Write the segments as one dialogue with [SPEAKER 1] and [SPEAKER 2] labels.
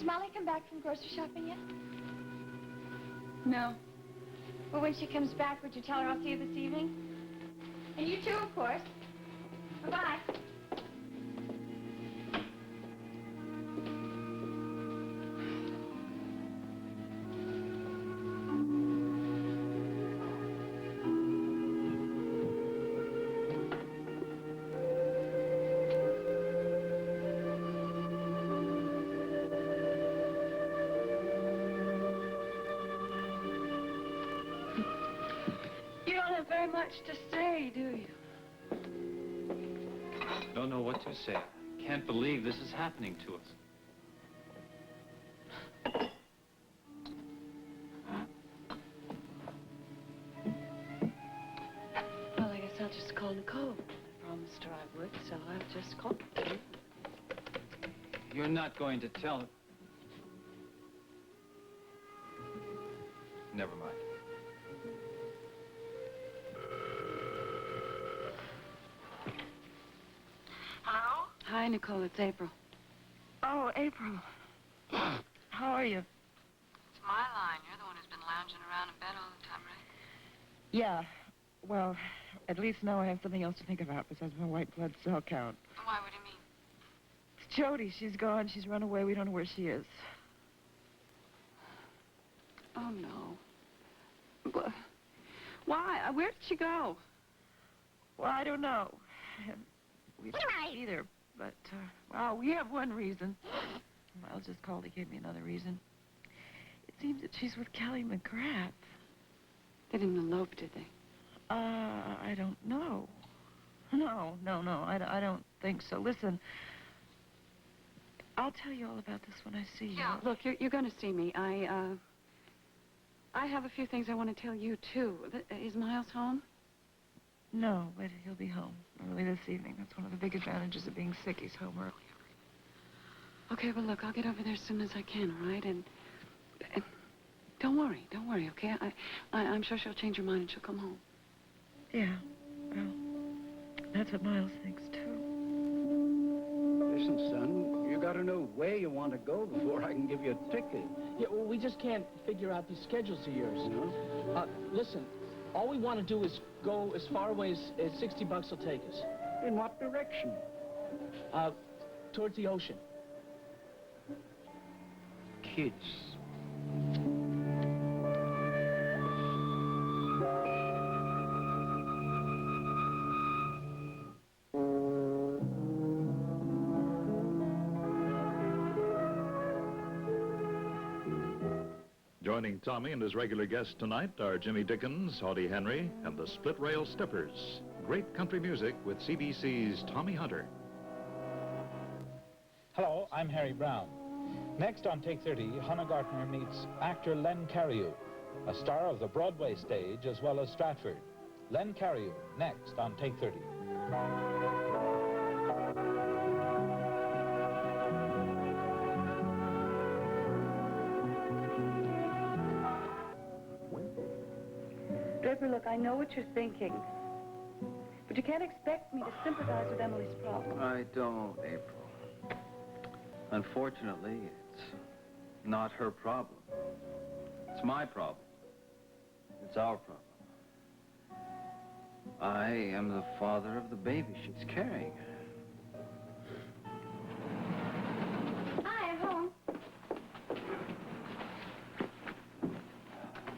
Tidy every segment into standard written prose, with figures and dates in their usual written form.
[SPEAKER 1] Has Molly come back from grocery shopping yet?
[SPEAKER 2] No.
[SPEAKER 1] Well, when she comes back, would you tell her I'll see you this evening? And you too, of course. Bye-bye.
[SPEAKER 2] You don't have very much to say, do you?
[SPEAKER 3] Don't know what to say. Can't believe this is happening to us.
[SPEAKER 2] Well, I guess I'll just call Nicole. I promised her I would, so I'll just call her.
[SPEAKER 3] You're not going to tell her. Never mind.
[SPEAKER 2] Hello? Hi, Nicole. It's April.
[SPEAKER 4] Oh, April. How are you?
[SPEAKER 2] It's my line. You're the one who's been lounging around in bed all the time, right?
[SPEAKER 4] Yeah. Well, at least now I have something else to think about besides my white blood cell count.
[SPEAKER 2] Why? What do you mean?
[SPEAKER 4] It's Jody. She's gone. She's run away. We don't know where she is.
[SPEAKER 2] Oh, no. Why? Where did she go?
[SPEAKER 4] Well, I don't know. We don't know either. But, well, we have one reason. Miles just called to give me another reason. It seems that she's with Kelly McGrath.
[SPEAKER 2] They didn't elope, did they?
[SPEAKER 4] I don't know. No. I don't think so. Listen, I'll tell you all about this when I see you.
[SPEAKER 2] Yeah. Look, you're going to see me. I have a few things I want to tell you, too. Is Miles home?
[SPEAKER 4] No, but he'll be home early this evening. That's one of the big advantages of being sick. He's home early.
[SPEAKER 2] Okay, well, look, I'll get over there as soon as I can, all right? And don't worry, okay? I'm sure she'll change her mind and she'll come home.
[SPEAKER 4] Yeah, well, that's what Miles thinks, too.
[SPEAKER 5] Listen, son, you gotta know where you want to go before I can give you a ticket.
[SPEAKER 6] Yeah, well, we just can't figure out these schedules of yours.
[SPEAKER 5] No?
[SPEAKER 6] Listen, all we want to do is go as far away as 60 bucks will take us.
[SPEAKER 5] In what direction?
[SPEAKER 6] Towards the ocean.
[SPEAKER 5] Kids.
[SPEAKER 7] Joining Tommy and his regular guests tonight are Jimmy Dickens, Audie Henry, and the Split Rail Steppers. Great country music with CBC's Tommy Hunter.
[SPEAKER 8] Hello, I'm Harry Brown. Next on Take 30, Hannah Gartner meets actor Len Cariou, a star of the Broadway stage as well as Stratford. Len Cariou, next on Take 30.
[SPEAKER 2] Draper, look, I know what you're thinking. But you can't expect me to sympathize with Emily's problem.
[SPEAKER 3] I don't, April. Unfortunately, it's not her problem. It's my problem. It's our problem. I am the father of the baby she's carrying.
[SPEAKER 1] Hi, I'm home.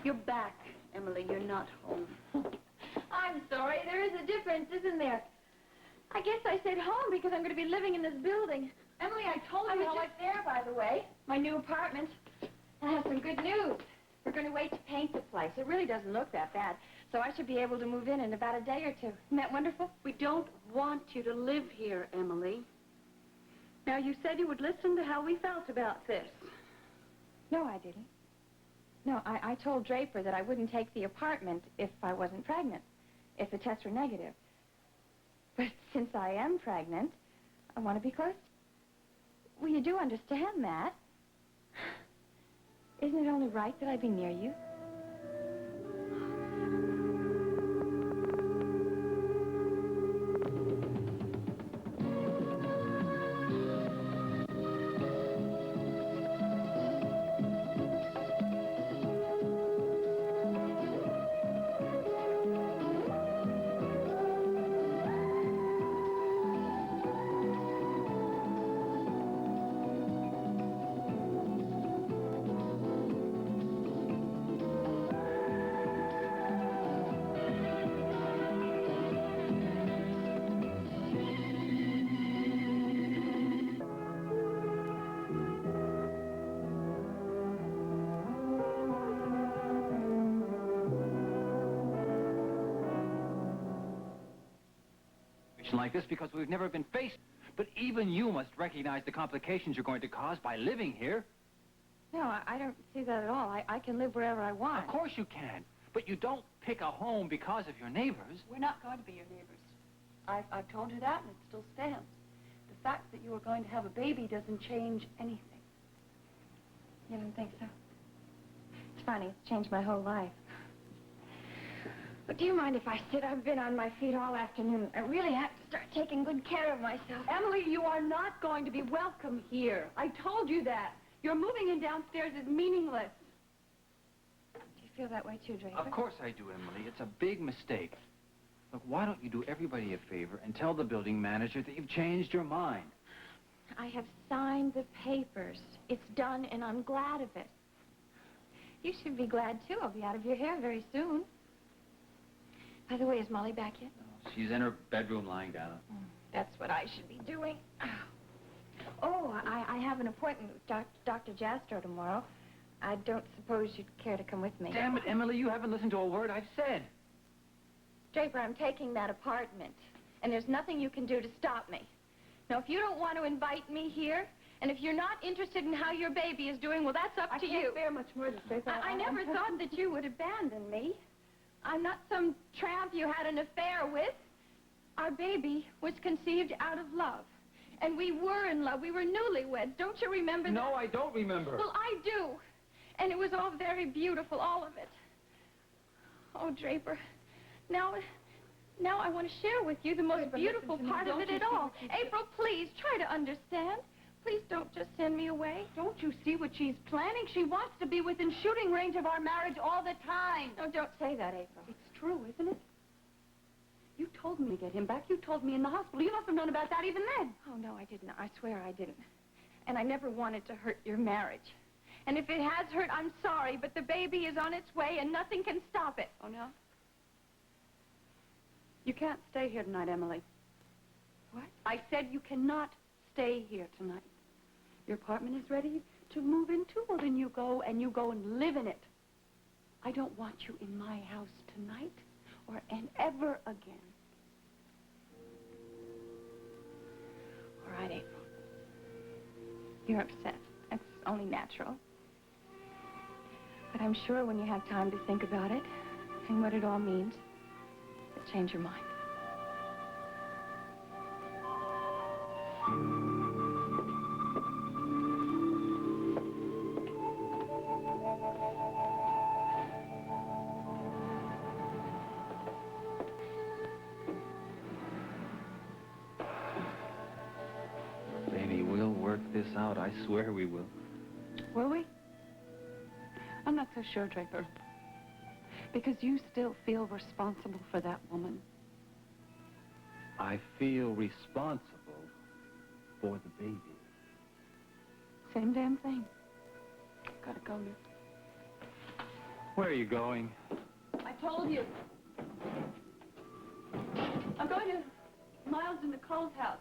[SPEAKER 2] You're back, Emily. You're not home.
[SPEAKER 1] I'm sorry. There is a difference, isn't there? I guess I said home because I'm going to be living in this building. Emily, I told you how it's there, by the way. My new apartment. I have some good news. We're going to wait to paint the place. It really doesn't look that bad. So I should be able to move in about a day or two. Isn't that wonderful?
[SPEAKER 2] We don't want you to live here, Emily. Now, you said you would listen to how we felt about this.
[SPEAKER 1] No, I didn't. No, I told Draper that I wouldn't take the apartment if I wasn't pregnant, if the tests were negative. But since I am pregnant, I want to be close. Well, you do understand that. Isn't it only right that I be near you?
[SPEAKER 3] like this because we've never been faced. But even you must recognize the complications you're going to cause by living here.
[SPEAKER 1] No, I don't see that at all. I can live wherever I want.
[SPEAKER 3] Of course you can. But you don't pick a home because of your neighbors.
[SPEAKER 2] We're not going to be your neighbors. I've told you that, and it still stands. The fact that you are going to have a baby doesn't change anything.
[SPEAKER 1] You don't think so? It's funny. It's changed my whole life. But do you mind if I sit? I've been on my feet all afternoon. I really have to start taking good care of myself.
[SPEAKER 2] Emily, you are not going to be welcome here. I told you that. Your moving in downstairs is meaningless.
[SPEAKER 1] Do you feel that way too, Draper?
[SPEAKER 3] Of course I do, Emily. It's a big mistake. Look, why don't you do everybody a favor and tell the building manager that you've changed your mind?
[SPEAKER 1] I have signed the papers. It's done, and I'm glad of it. You should be glad, too. I'll be out of your hair very soon. By the way, is Molly back yet?
[SPEAKER 3] She's in her bedroom lying down.
[SPEAKER 1] That's what I should be doing. Oh, I have an appointment with Dr. Jastrow tomorrow. I don't suppose you'd care to come with me.
[SPEAKER 3] Damn it, Emily, you haven't listened to a word I've said.
[SPEAKER 1] Draper, I'm taking that apartment, and there's nothing you can do to stop me. Now, if you don't want to invite me here, and if you're not interested in how your baby is doing, well, that's up to you.
[SPEAKER 2] I can't bear much more to say.
[SPEAKER 1] I never thought that you would abandon me. I'm not some tramp you had an affair with. Our baby was conceived out of love. And we were in love. We were newlyweds. Don't you remember that?
[SPEAKER 3] No, I don't remember.
[SPEAKER 1] Well, I do. And it was all very beautiful, all of it. Oh, Draper, now I want to share with you the most beautiful part of it all. April, please, try to understand. Please don't just send me away.
[SPEAKER 2] Don't you see what she's planning? She wants to be within shooting range of our marriage all the time.
[SPEAKER 1] No, don't say that, April.
[SPEAKER 2] It's true, isn't it? You told me to get him back. You told me in the hospital. You must have known about that even then.
[SPEAKER 1] Oh, no, I didn't. I swear I didn't. And I never wanted to hurt your marriage. And if it has hurt, I'm sorry, but the baby is on its way and nothing can stop it.
[SPEAKER 2] Oh, no? You can't stay here tonight, Emily.
[SPEAKER 1] What?
[SPEAKER 2] I said you cannot stay here tonight. Your apartment is ready to move into. Well, then you go and live in it. I don't want you in my house tonight and ever again.
[SPEAKER 1] All right, April. You're upset. That's only natural. But I'm sure when you have time to think about it and what it all means, you'll change your mind.
[SPEAKER 3] Baby, we'll work this out. I swear we will.
[SPEAKER 2] Will we? I'm not so sure, Draper. Because you still feel responsible for that woman.
[SPEAKER 3] I feel responsible for the baby.
[SPEAKER 2] Same damn thing. Gotta go now.
[SPEAKER 3] Where are you going?
[SPEAKER 2] I told you. I'm going to Miles and Nicole's house.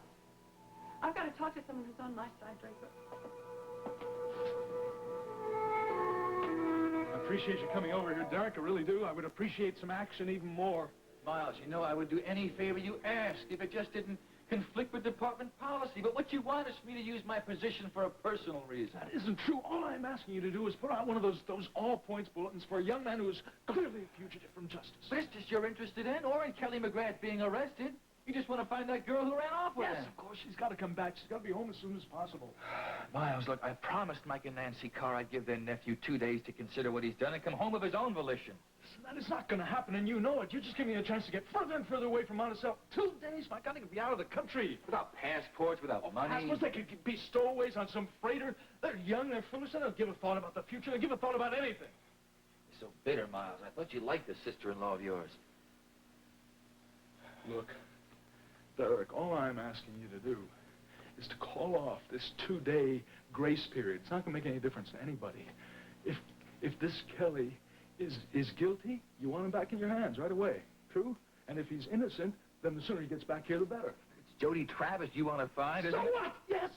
[SPEAKER 2] I've got to talk to someone who's on my side, Draper.
[SPEAKER 9] I appreciate you coming over here, Derek. I really do. I would appreciate some action even more.
[SPEAKER 10] Miles, you know I would do any favor you asked if it just didn't conflict with department policy. But what you want is for me to use my position for a personal reason.
[SPEAKER 9] That isn't true. All I'm asking you to do is put out one of those all-points bulletins for a young man who is clearly a fugitive from justice.
[SPEAKER 10] But it's just you're interested in, or in Kelly McGrath being arrested. You just want to find that girl who ran off with him.
[SPEAKER 9] Yes, of course. She's got to come back. She's got to be home as soon as possible.
[SPEAKER 10] Miles, look, I promised Mike and Nancy Carr I'd give their nephew 2 days to consider what he's done and come home of his own volition.
[SPEAKER 9] That is not going to happen, and you know it. You're just giving me a chance to get further and further away from Monticello. 2 days? My God, they could be out of the country.
[SPEAKER 10] Without passports, without money.
[SPEAKER 9] Passports, they could be stowaways on some freighter. They're young, they're foolish, they don't give a thought about the future. They give a thought about anything.
[SPEAKER 10] You're so bitter, Miles. I thought you liked this sister-in-law of yours.
[SPEAKER 9] Look, Derek, all I'm asking you to do is to call off this 2-day grace period. It's not going to make any difference to anybody. If this Kelly is guilty, you want him back in your hands right away. True? And if he's innocent, then the sooner he gets back here, the better.
[SPEAKER 10] It's Jody Travis you want to find, isn't
[SPEAKER 9] So
[SPEAKER 10] it?
[SPEAKER 9] what? Yes!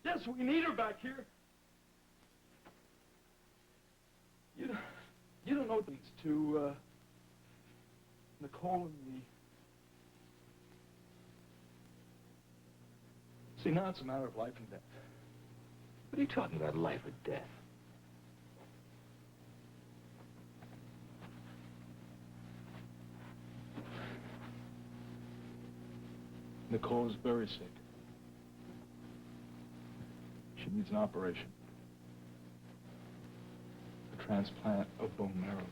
[SPEAKER 9] Yes, we need her back here. You don't know what leads to Nicole and me See, now it's a matter of life and death.
[SPEAKER 10] What are you talking about, life or death?
[SPEAKER 9] Nicole is very sick. She needs an operation. A transplant of bone marrow.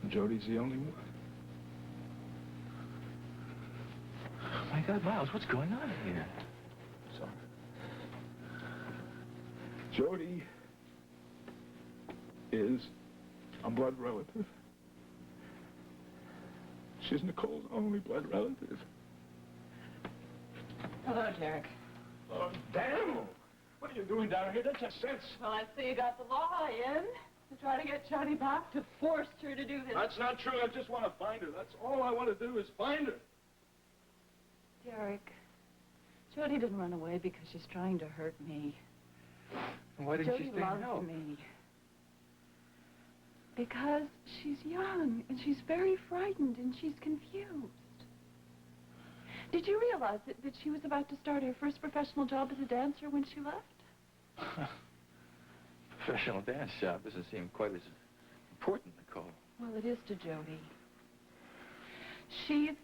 [SPEAKER 9] And Jody's the only one.
[SPEAKER 10] Oh, my God, Miles, what's going on here?
[SPEAKER 9] Sorry. Jody is a blood relative. She's Nicole's only blood relative.
[SPEAKER 4] Hello, Derek.
[SPEAKER 9] Oh, damn! What are you doing down here? That's a sense.
[SPEAKER 4] Well, I see you got the law in to try to get Jody back, to force her to do this.
[SPEAKER 9] That's not true. I just want to find her. That's all I want to do is find her.
[SPEAKER 4] Derek, Jody didn't run away because she's trying to hurt me.
[SPEAKER 10] And why didn't she
[SPEAKER 4] Jody
[SPEAKER 10] stay
[SPEAKER 4] loves
[SPEAKER 10] home?
[SPEAKER 4] me. Because she's young, and she's very frightened, and she's confused. Did you realize that she was about to start her first professional job as a dancer when she left?
[SPEAKER 10] Professional dance job doesn't seem quite as important, Nicole.
[SPEAKER 4] Well, it is to Jody. She's,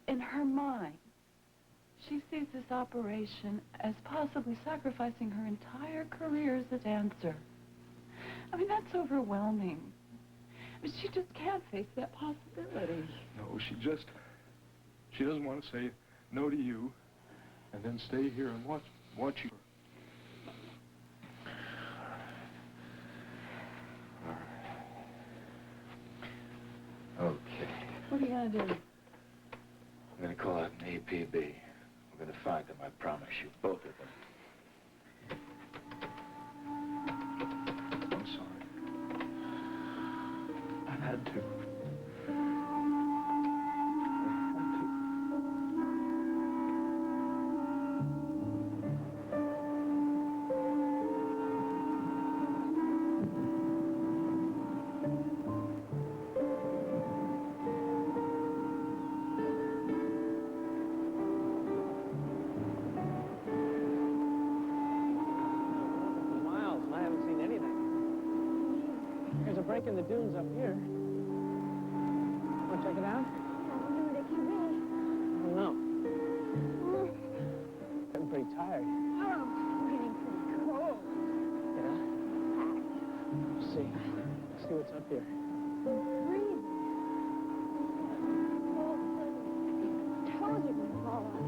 [SPEAKER 4] in her mind, she sees this operation as possibly sacrificing her entire career as a dancer. I mean, that's overwhelming. But she just can't face that possibility.
[SPEAKER 9] No, she doesn't want to say no to you and then stay here and watch you.
[SPEAKER 10] Okay.
[SPEAKER 4] What are you going to do?
[SPEAKER 10] I'm going to call out an APB. We're going to find them, I promise you, both of them.
[SPEAKER 9] I'm sorry. I had to.
[SPEAKER 6] Break in the dunes up here. Want to check it out?
[SPEAKER 1] I wonder where they could be.
[SPEAKER 6] I don't know. I'm pretty tired.
[SPEAKER 1] Oh, I'm getting pretty cold.
[SPEAKER 6] Yeah? Let's see. Let's see what's up here.
[SPEAKER 1] I'm freezing. All of a sudden, toes are going to fall off.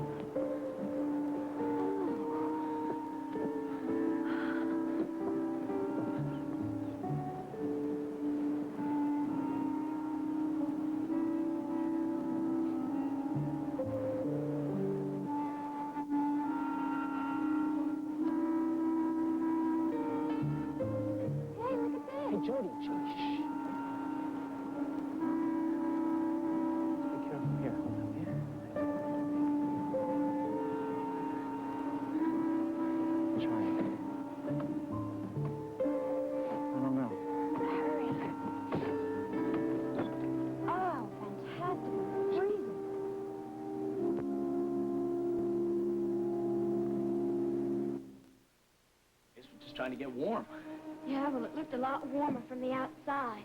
[SPEAKER 6] Jody, shh. Be careful here. Hold on here. I'm trying. I don't know.
[SPEAKER 1] Hurry. Oh, fantastic. I'm freezing.
[SPEAKER 6] Guess we're just trying to get warm.
[SPEAKER 1] Yeah, well, it looked a lot warmer from the outside.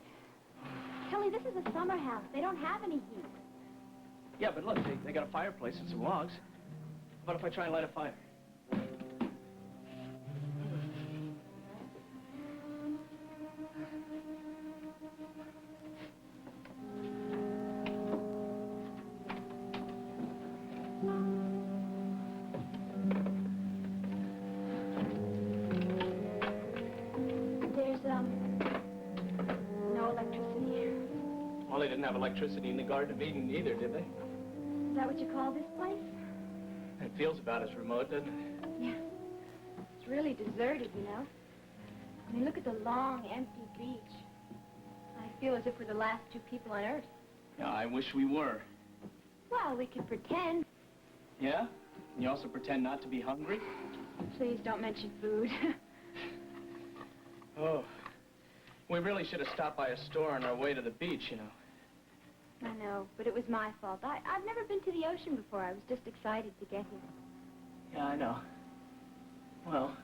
[SPEAKER 1] Kelly, this is a summer house. They don't have any heat.
[SPEAKER 6] Yeah, but look, they got a fireplace and some logs. What if I try and light a fire?
[SPEAKER 1] No electricity.
[SPEAKER 6] Well, they didn't have electricity in the Garden of Eden either, did they?
[SPEAKER 1] Is that what you call this place?
[SPEAKER 6] It feels about as remote, doesn't it?
[SPEAKER 1] Yeah. It's really deserted, you know. I mean, look at the long, empty beach. I feel as if we're the last two people on Earth.
[SPEAKER 6] Yeah, I wish we were.
[SPEAKER 1] Well, we could pretend.
[SPEAKER 6] Yeah? And you also pretend not to be hungry?
[SPEAKER 1] Please don't mention food.
[SPEAKER 6] Oh. We really should have stopped by a store on our way to the beach, you know.
[SPEAKER 1] I know, but it was my fault. I've never been to the ocean before. I was just excited to get here.
[SPEAKER 6] Yeah, I know. Well...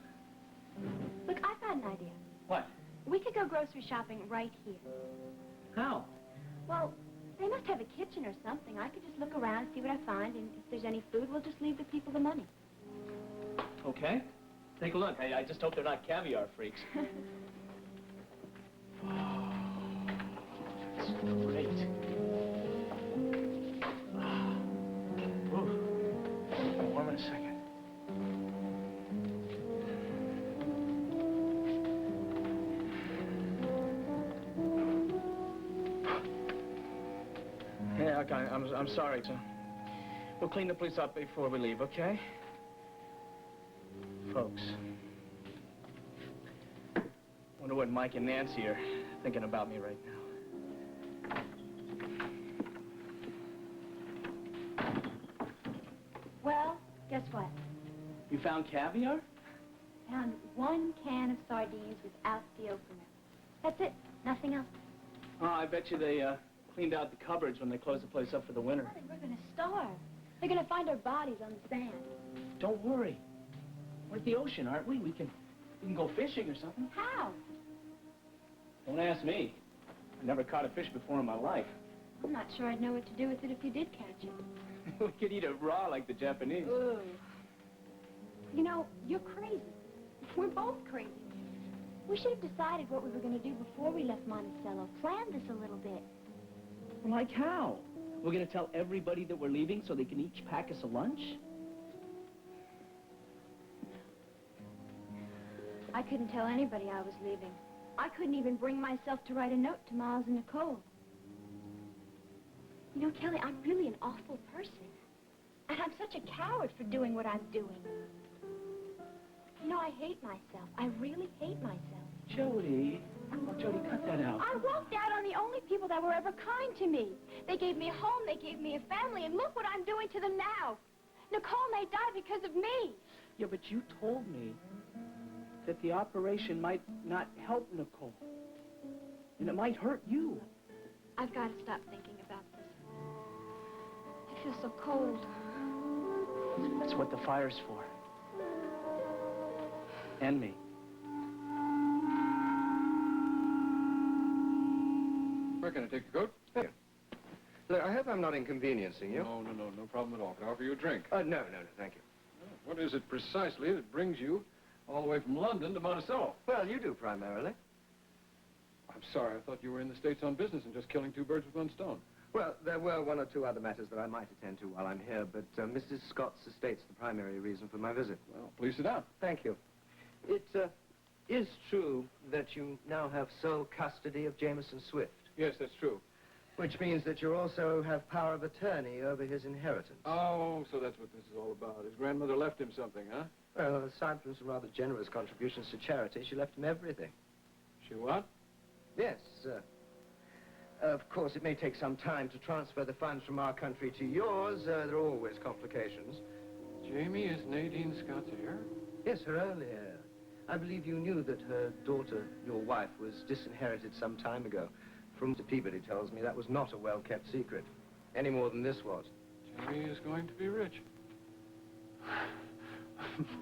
[SPEAKER 1] Look, I've got an idea.
[SPEAKER 6] What?
[SPEAKER 1] We could go grocery shopping right here.
[SPEAKER 6] How?
[SPEAKER 1] Well, they must have a kitchen or something. I could just look around, see what I find, and if there's any food, we'll just leave the people the money.
[SPEAKER 6] Okay. Take a look. I just hope they're not caviar freaks. Oh, that's great. Ooh. Warm in a second. Yeah, okay, I'm sorry, sir. We'll clean the place up before we leave, okay? Folks. Wonder what Mike and Nancy are thinking about me right now.
[SPEAKER 1] Well, guess what?
[SPEAKER 6] You found caviar?
[SPEAKER 1] Found one can of sardines without the opener. That's it. Nothing else.
[SPEAKER 6] Oh, I bet you they cleaned out the cupboards when they closed the place up for the winter.
[SPEAKER 1] Well, we're going to starve. They're going to find our bodies on the sand.
[SPEAKER 6] Don't worry. We're at the ocean, aren't we? We can go fishing or something.
[SPEAKER 1] How?
[SPEAKER 6] Don't ask me. I never caught a fish before in my life.
[SPEAKER 1] I'm not sure I'd know what to do with it if you did catch it.
[SPEAKER 6] We could eat it raw like the Japanese.
[SPEAKER 1] Ooh. You know, you're crazy. We're both crazy. We should have decided what we were going to do before we left Monticello. Planned this a little bit.
[SPEAKER 6] Like how? We're going to tell everybody that we're leaving so they can each pack us a lunch?
[SPEAKER 1] I couldn't tell anybody I was leaving. I couldn't even bring myself to write a note to Miles and Nicole. You know, Kelly, I'm really an awful person. And I'm such a coward for doing what I'm doing. You know, I hate myself. I really hate myself.
[SPEAKER 6] Jody. Oh, Jody, cut that out.
[SPEAKER 1] I walked out on the only people that were ever kind to me. They gave me a home, they gave me a family, and look what I'm doing to them now. Nicole may die because of me.
[SPEAKER 6] Yeah, but you told me that the operation might not help Nicole. And it might hurt you.
[SPEAKER 1] I've got to stop thinking about this. I feel so cold.
[SPEAKER 6] That's what the fire's for. And me.
[SPEAKER 11] Where can I take your coat? Here. Look, I hope I'm not inconveniencing you.
[SPEAKER 12] No problem at all. Can I offer you a drink?
[SPEAKER 11] No, thank you.
[SPEAKER 12] What is it precisely that brings you all the way from London to Monticello?
[SPEAKER 11] Well, you do primarily.
[SPEAKER 12] I'm sorry, I thought you were in the States on business and just killing two birds with one stone.
[SPEAKER 11] Well, there were one or two other matters that I might attend to while I'm here, but Mrs. Scott's estate's the primary reason for my visit.
[SPEAKER 12] Well, please sit down.
[SPEAKER 11] Thank you. It is true that you now have sole custody of Jameson Swift.
[SPEAKER 12] Yes, that's true.
[SPEAKER 11] Which means that you also have power of attorney over his inheritance.
[SPEAKER 12] Oh, so that's what this is all about. His grandmother left him something, huh?
[SPEAKER 11] Well, aside from some rather generous contributions to charity, she left him everything.
[SPEAKER 12] She what?
[SPEAKER 11] Yes, of course, it may take some time to transfer the funds from our country to yours. There are always complications.
[SPEAKER 12] Jamey is Nadine Scott's heir?
[SPEAKER 11] Yes, her only heir. I believe you knew that her daughter, your wife, was disinherited some time ago. From Mr. Peabody tells me that was not a well-kept secret, any more than this was.
[SPEAKER 12] Jamey is going to be rich.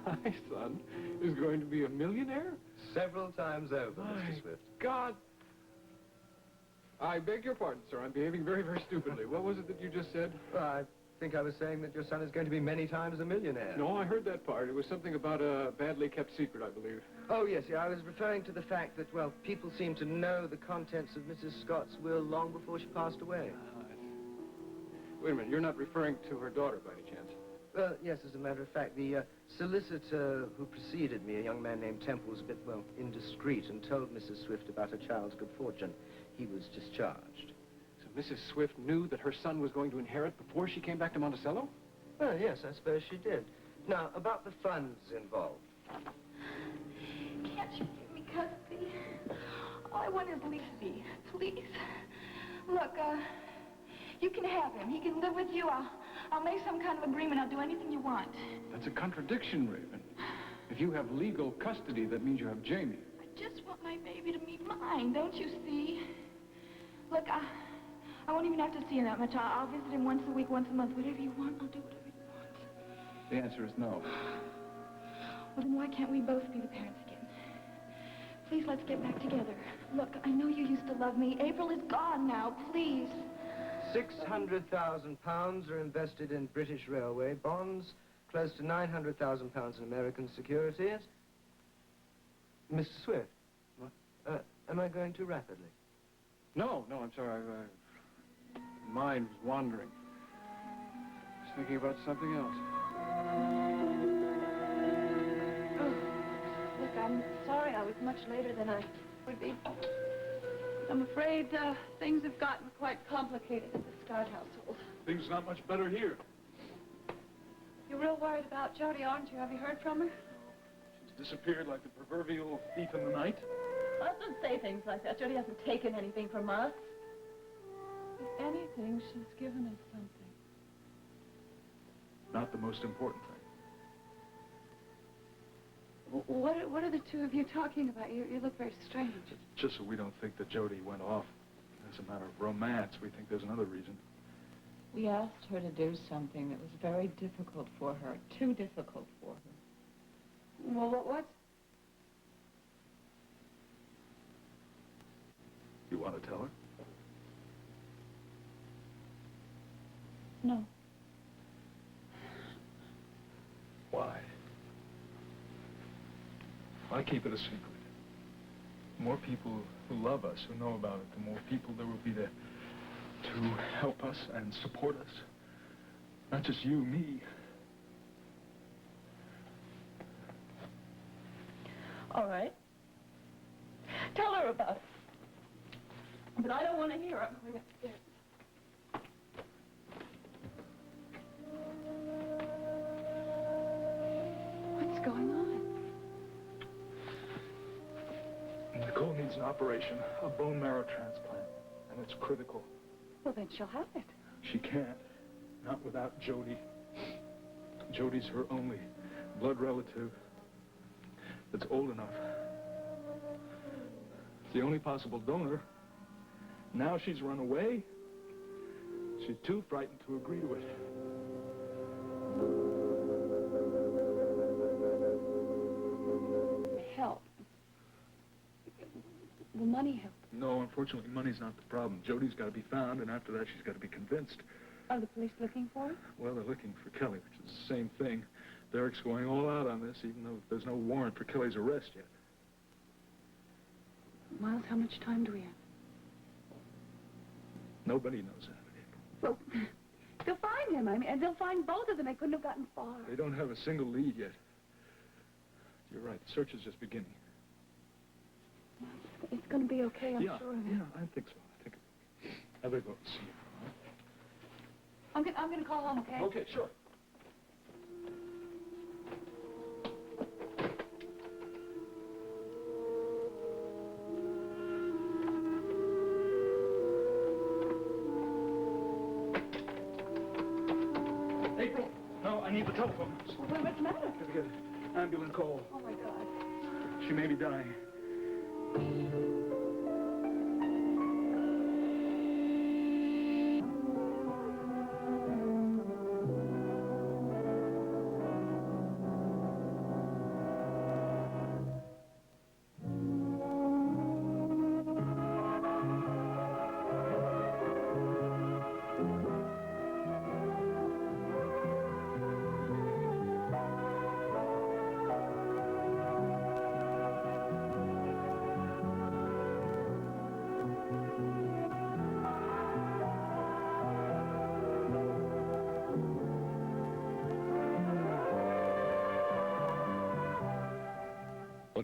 [SPEAKER 12] My son is going to be a millionaire?
[SPEAKER 11] Several times over, Mr. Swift.
[SPEAKER 12] God! I beg your pardon, sir. I'm behaving very, very stupidly. What was it that you just said?
[SPEAKER 11] Well, I think I was saying that your son is going to be many times a millionaire.
[SPEAKER 12] No, I heard that part. It was something about a badly kept secret, I believe.
[SPEAKER 11] Oh, yes, I was referring to the fact that, well, people seem to know the contents of Mrs. Scott's will long before she passed away.
[SPEAKER 12] Wait a minute. You're not referring to her daughter by any chance?
[SPEAKER 11] Well, yes, as a matter of fact, the solicitor who preceded me, a young man named Temple, was a bit, well, indiscreet and told Mrs. Swift about her child's good fortune. He was discharged.
[SPEAKER 12] So Mrs. Swift knew that her son was going to inherit before she came back to Monticello?
[SPEAKER 11] Well, yes, I suppose she did. Now, about the funds involved.
[SPEAKER 2] Can't you give me custody? All I want is Lizzie, please. Look, you can have him. He can live with you. I'll make some kind of agreement. I'll do anything you want.
[SPEAKER 12] That's a contradiction, Raven. If you have legal custody, that means you have Jamey.
[SPEAKER 2] I just want my baby to be mine, don't you see? Look,
[SPEAKER 1] I won't even have to see him that much. I'll visit him once a week, once a month. Whatever you want, I'll do whatever you want.
[SPEAKER 9] The answer is no.
[SPEAKER 1] Well, then why can't we both be the parents again? Please, let's get back together. Look, I know you used to love me. April is gone now. Please.
[SPEAKER 11] £600,000 are invested in British Railway bonds, close to £900,000 in American securities. Mr. Swift? What? Am I going too rapidly?
[SPEAKER 5] No, I'm sorry. Mind was wandering. Just thinking about something else.
[SPEAKER 2] Oh, look, I'm sorry I was much later than I would be. I'm afraid things have gotten quite complicated at the Scott household.
[SPEAKER 9] Things not much better here.
[SPEAKER 2] You're real worried about Jody, aren't you? Have you heard from her?
[SPEAKER 9] She's disappeared like the proverbial thief in the night.
[SPEAKER 2] Well, don't say things like that. Jody hasn't taken anything from us. If anything, she's given us something.
[SPEAKER 9] Not the most important thing.
[SPEAKER 2] What are the two of you talking about? You look very strange.
[SPEAKER 9] Just so we don't think that Jody went off as a matter of romance, we think there's another reason.
[SPEAKER 4] We asked her to do something that was very difficult for her, too difficult for her.
[SPEAKER 2] Well, what?
[SPEAKER 9] You want to tell her?
[SPEAKER 2] No.
[SPEAKER 9] Why? Why keep it a secret? The more people who love us, who know about it, the more people there will be to help us and support us. Not just you, me.
[SPEAKER 2] All right. Tell her about it. But I don't want to hear. I'm going upstairs. What's going on?
[SPEAKER 9] Nicole needs an operation, a bone marrow transplant, and it's critical.
[SPEAKER 2] Well, then she'll have it.
[SPEAKER 9] She can't. Not without Jody. Jody's her only blood relative that's old enough. It's the only possible donor. Now she's run away. She's too frightened to agree to it.
[SPEAKER 2] Help. Will money help?
[SPEAKER 9] No, unfortunately, money's not the problem. Jody's got to be found, and after that, she's got to be convinced.
[SPEAKER 2] Are the police looking for her?
[SPEAKER 9] Well, they're looking for Kelly, which is the same thing. Derek's going all out on this, even though there's no warrant for Kelly's arrest yet.
[SPEAKER 2] Miles, how much time do we have?
[SPEAKER 9] Nobody knows that.
[SPEAKER 2] Well, they'll find him. I mean, and they'll find both of them. They couldn't have gotten far.
[SPEAKER 9] They don't have a single lead yet. You're right. The search is just beginning.
[SPEAKER 2] It's going to be okay, I'm sure of it.
[SPEAKER 9] Yeah, I think so. I better go and see her.
[SPEAKER 2] I'm going to call home, okay?
[SPEAKER 9] Okay, sure. April, no, I need the telephone.
[SPEAKER 2] What's the matter?
[SPEAKER 9] Gotta get an ambulance call.
[SPEAKER 2] Oh, my God.
[SPEAKER 9] She may be dying.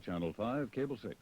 [SPEAKER 7] Channel 5, Cable 6.